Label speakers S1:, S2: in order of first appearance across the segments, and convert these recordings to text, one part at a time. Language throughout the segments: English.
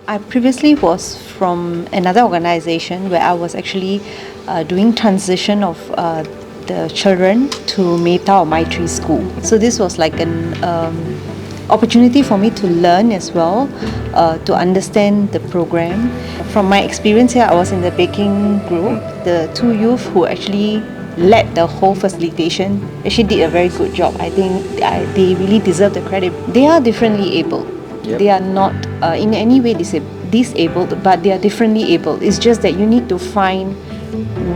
S1: I previously was from another organization where I was actually doing transition of the children to Metta or Maitri school. So this was like an opportunity for me to learn as well, to understand the program. From my experience here, I was in the baking group. The two youth who actually led the whole facilitation actually did a very good job. I think they really deserve the credit. They are differently able. Yep. They are not in any way disabled, but they are differently able. It's just that you need to find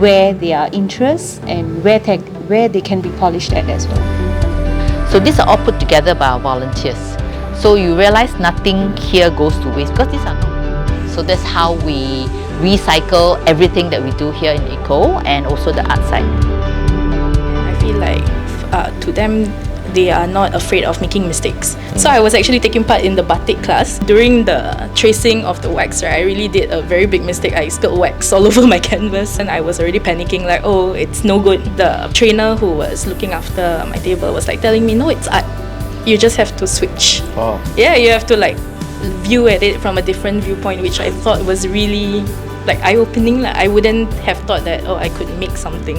S1: where their interests and where they can be polished at as well.
S2: So these are all put together by our volunteers. So you realize nothing here goes to waste because these are not. So that's how we recycle everything that we do here in ECO and also the art side.
S3: I feel like to them, they are not afraid of making mistakes. So I was actually taking part in the batik class. During the tracing of the wax, right, I really did a very big mistake. I spilled wax all over my canvas and I was already panicking like, oh, it's no good. The trainer who was looking after my table was like telling me, no, it's art. You just have to switch. Oh. Yeah, you have to like view at it from a different viewpoint, which I thought was really like eye-opening. I wouldn't have thought that, oh, I could make something.